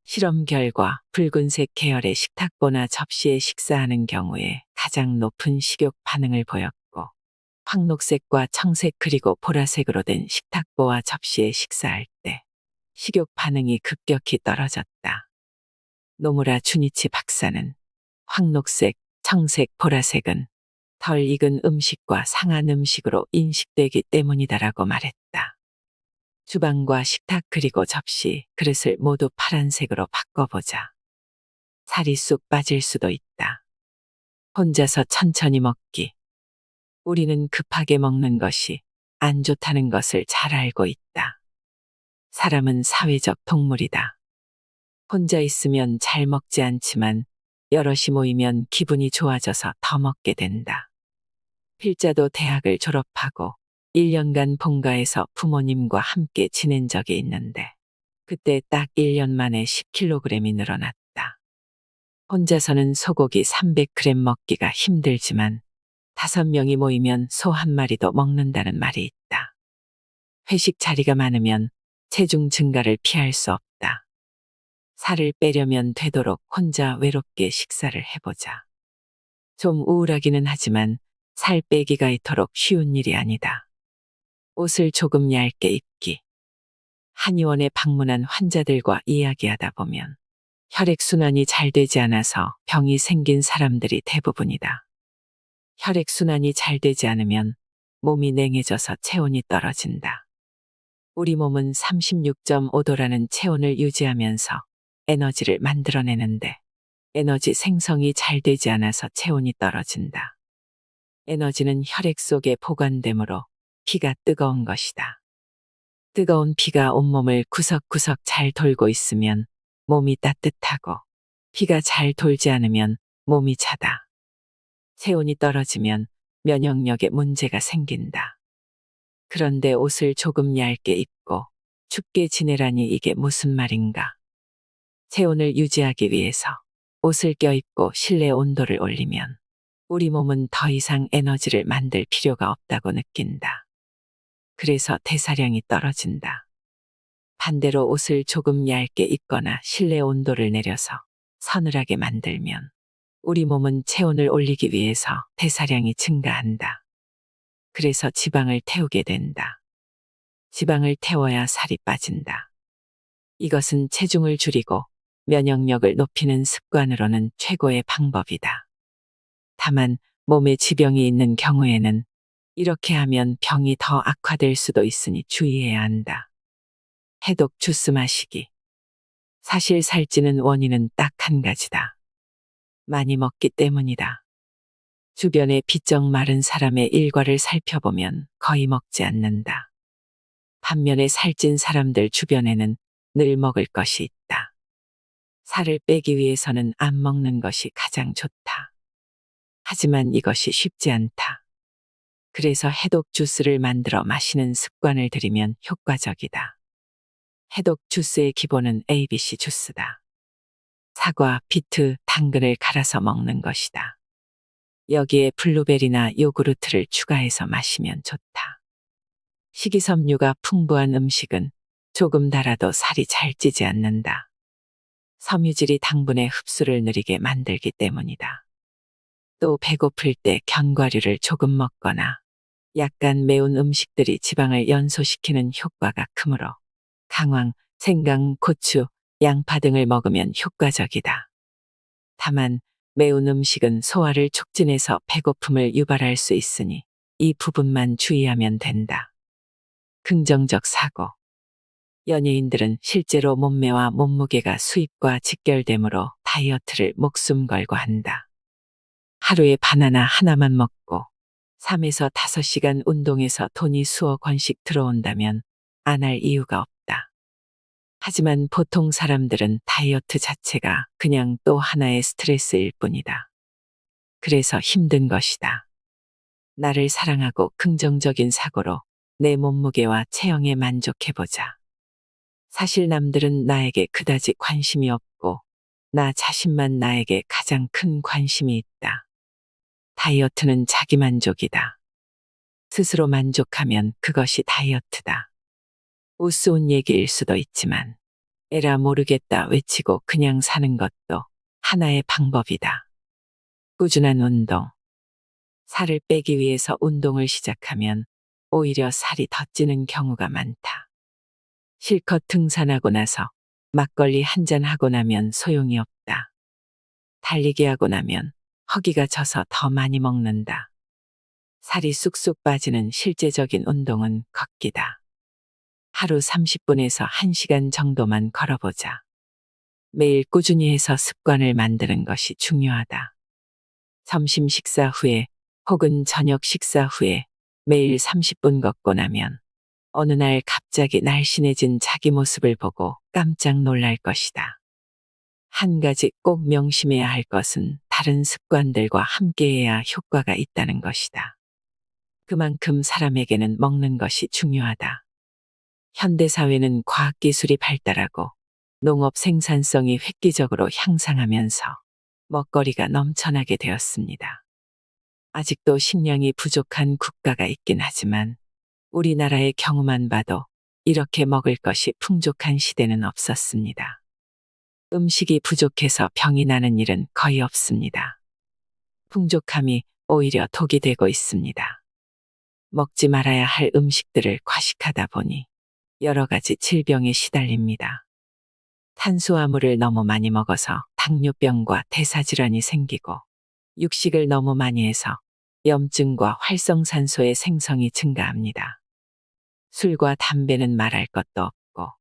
실험 결과 붉은색 계열의 식탁보나 접시에 식사하는 경우에 가장 높은 식욕 반응을 보였고 황록색과 청색 그리고 보라색으로 된 식탁보와 접시에 식사할 때 식욕 반응이 급격히 떨어졌다. 노무라 주니치 박사는 황록색, 청색, 보라색은 덜 익은 음식과 상한 음식으로 인식되기 때문이다라고 말했다. 주방과 식탁 그리고 접시, 그릇을 모두 파란색으로 바꿔보자. 살이 쑥 빠질 수도 있다. 혼자서 천천히 먹기. 우리는 급하게 먹는 것이 안 좋다는 것을 잘 알고 있다. 사람은 사회적 동물이다. 혼자 있으면 잘 먹지 않지만 여럿이 모이면 기분이 좋아져서 더 먹게 된다. 필자도 대학을 졸업하고 1년간 본가에서 부모님과 함께 지낸 적이 있는데 그때 딱 1년 만에 10kg이 늘어났다. 혼자서는 소고기 300g 먹기가 힘들지만 5명이 모이면 소 한 마리도 먹는다는 말이 있다. 회식 자리가 많으면 체중 증가를 피할 수 없다. 살을 빼려면 되도록 혼자 외롭게 식사를 해보자. 좀 우울하기는 하지만 살 빼기가 이토록 쉬운 일이 아니다. 옷을 조금 얇게 입기. 한의원에 방문한 환자들과 이야기하다 보면 혈액순환이 잘 되지 않아서 병이 생긴 사람들이 대부분이다. 혈액순환이 잘 되지 않으면 몸이 냉해져서 체온이 떨어진다. 우리 몸은 36.5도라는 체온을 유지하면서 에너지를 만들어내는데 에너지 생성이 잘 되지 않아서 체온이 떨어진다. 에너지는 혈액 속에 보관되므로 피가 뜨거운 것이다. 뜨거운 피가 온몸을 구석구석 잘 돌고 있으면 몸이 따뜻하고 피가 잘 돌지 않으면 몸이 차다. 체온이 떨어지면 면역력에 문제가 생긴다. 그런데 옷을 조금 얇게 입고 춥게 지내라니 이게 무슨 말인가? 체온을 유지하기 위해서 옷을 껴입고 실내 온도를 올리면 우리 몸은 더 이상 에너지를 만들 필요가 없다고 느낀다. 그래서 대사량이 떨어진다. 반대로 옷을 조금 얇게 입거나 실내 온도를 내려서 서늘하게 만들면 우리 몸은 체온을 올리기 위해서 대사량이 증가한다. 그래서 지방을 태우게 된다. 지방을 태워야 살이 빠진다. 이것은 체중을 줄이고 면역력을 높이는 습관으로는 최고의 방법이다. 다만 몸에 지병이 있는 경우에는 이렇게 하면 병이 더 악화될 수도 있으니 주의해야 한다. 해독 주스 마시기. 사실 살찌는 원인은 딱 한 가지다. 많이 먹기 때문이다. 주변의 비쩍 마른 사람의 일과를 살펴보면 거의 먹지 않는다. 반면에 살찐 사람들 주변에는 늘 먹을 것이 있다. 살을 빼기 위해서는 안 먹는 것이 가장 좋다. 하지만 이것이 쉽지 않다. 그래서 해독 주스를 만들어 마시는 습관을 들이면 효과적이다. 해독 주스의 기본은 ABC 주스다. 사과, 비트, 당근을 갈아서 먹는 것이다. 여기에 블루베리나 요구르트를 추가해서 마시면 좋다. 식이섬유가 풍부한 음식은 조금 달아도 살이 잘 찌지 않는다. 섬유질이 당분의 흡수를 느리게 만들기 때문이다. 또 배고플 때 견과류를 조금 먹거나 약간 매운 음식들이 지방을 연소시키는 효과가 크므로 강황, 생강, 고추, 양파 등을 먹으면 효과적이다. 다만 매운 음식은 소화를 촉진해서 배고픔을 유발할 수 있으니 이 부분만 주의하면 된다. 긍정적 사고. 연예인들은 실제로 몸매와 몸무게가 수입과 직결되므로 다이어트를 목숨 걸고 한다. 하루에 바나나 하나만 먹고 3에서 5시간 운동해서 돈이 수억 원씩 들어온다면 안 할 이유가 없다. 하지만 보통 사람들은 다이어트 자체가 그냥 또 하나의 스트레스일 뿐이다. 그래서 힘든 것이다. 나를 사랑하고 긍정적인 사고로 내 몸무게와 체형에 만족해보자. 사실 남들은 나에게 그다지 관심이 없고 나 자신만 나에게 가장 큰 관심이 있다. 다이어트는 자기만족이다. 스스로 만족하면 그것이 다이어트다. 우스운 얘기일 수도 있지만 에라 모르겠다 외치고 그냥 사는 것도 하나의 방법이다. 꾸준한 운동. 살을 빼기 위해서 운동을 시작하면 오히려 살이 더 찌는 경우가 많다. 실컷 등산하고 나서 막걸리 한 잔 하고 나면 소용이 없다. 달리기 하고 나면 허기가 져서 더 많이 먹는다. 살이 쑥쑥 빠지는 실제적인 운동은 걷기다. 하루 30분에서 1시간 정도만 걸어보자. 매일 꾸준히 해서 습관을 만드는 것이 중요하다. 점심 식사 후에 혹은 저녁 식사 후에 매일 30분 걷고 나면 어느 날 갑자기 날씬해진 자기 모습을 보고 깜짝 놀랄 것이다. 한 가지 꼭 명심해야 할 것은 다른 습관들과 함께해야 효과가 있다는 것이다. 그만큼 사람에게는 먹는 것이 중요하다. 현대사회는 과학기술이 발달하고 농업 생산성이 획기적으로 향상하면서 먹거리가 넘쳐나게 되었습니다. 아직도 식량이 부족한 국가가 있긴 하지만 우리나라의 경우만 봐도 이렇게 먹을 것이 풍족한 시대는 없었습니다. 음식이 부족해서 병이 나는 일은 거의 없습니다. 풍족함이 오히려 독이 되고 있습니다. 먹지 말아야 할 음식들을 과식하다 보니 여러 가지 질병에 시달립니다. 탄수화물을 너무 많이 먹어서 당뇨병과 대사질환이 생기고 육식을 너무 많이 해서 염증과 활성산소의 생성이 증가합니다. 술과 담배는 말할 것도 없고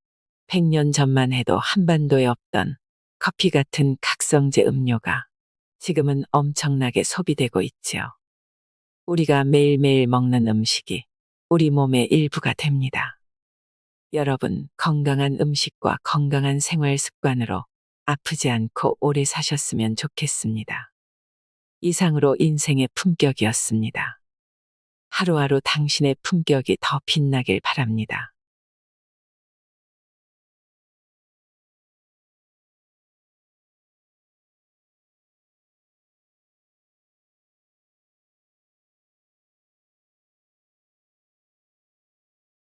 100년 전만 해도 한반도에 없던 커피 같은 각성제 음료가 지금은 엄청나게 소비되고 있지요. 우리가 매일매일 먹는 음식이 우리 몸의 일부가 됩니다. 여러분, 건강한 음식과 건강한 생활 습관으로 아프지 않고 오래 사셨으면 좋겠습니다. 이상으로 인생의 품격이었습니다. 하루하루 당신의 품격이 더 빛나길 바랍니다.